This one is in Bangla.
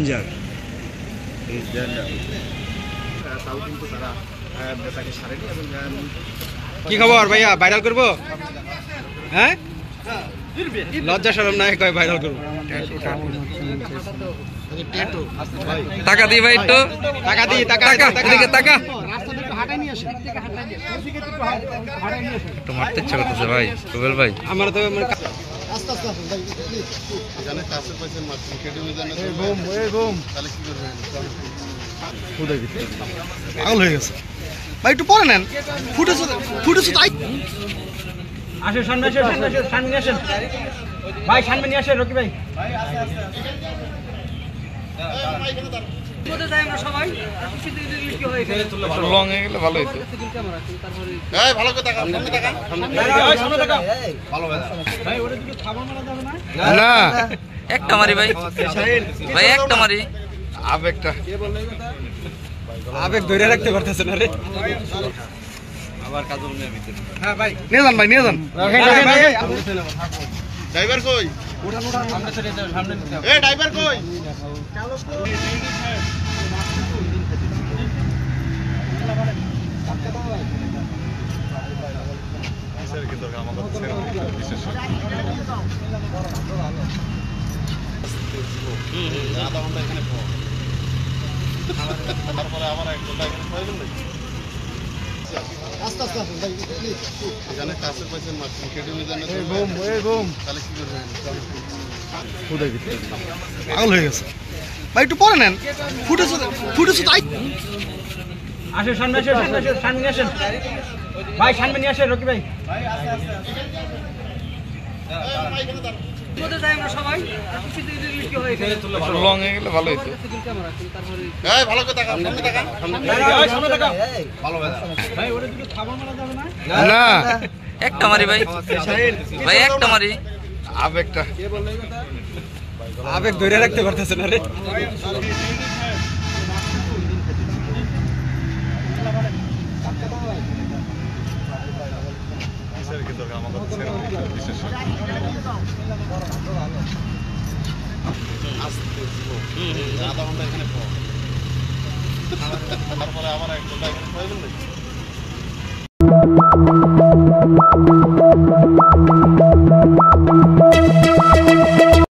ডেঞ্জার। কি খবর ভাইয়া, ভাইরাল করবো? হ্যাঁ, লজ্জা শরম নাই, কয় ভাইরাল করবো। টাকা দিই ভাই, একটু টাকা দিই, টাকা এদিকে টাকা একটু মারতে ইচ্ছা করতেছে ভাই রুবেল ভাই। আমার তো পাগল হয়ে গেছে ভাই, একটু পরে নেন। ফুটেছে তাই। আসেন সামনে, সামনে আসেন ভাই, সামনে নিয়ে আসেন রকি ভাই। লং হয়ে গেলে ভালো হইতো। না একটা মারি ভাই, ভাই একটা মারি। আবেগ ধরে রাখতে পারতেছে না রে। হ্যাঁ ভাই, নিয়ে যান ভাই, নিয়ে যান। ড্রাইভার কই? এ ড্রাইভার কই? তারপরে আবার এক ঘন্টা এখানে প্রয়োজন নেই। এখানে কাছে পাইছে মারছেন, কেটে তাহলে কি করবেন? পাগল হয়ে গেছে ভাই, একটু পরে নেন। ফুটেছে তাই। আসেন সামনে, সামনে আসেন ভাই, সামনে নিয়ে আসেন রকি ভাই। লং হয়ে গেলে ভালো হইতো। ভালো করে টাকা না একটা মারি ভাই, ভাই একটা মারি। আবেগ ধরে রাখতে পারতেছে না রে। আধা ঘন্টা এখানে তারপরে আবার এক ঘন্টা এখানে প্রয়োজন নেই।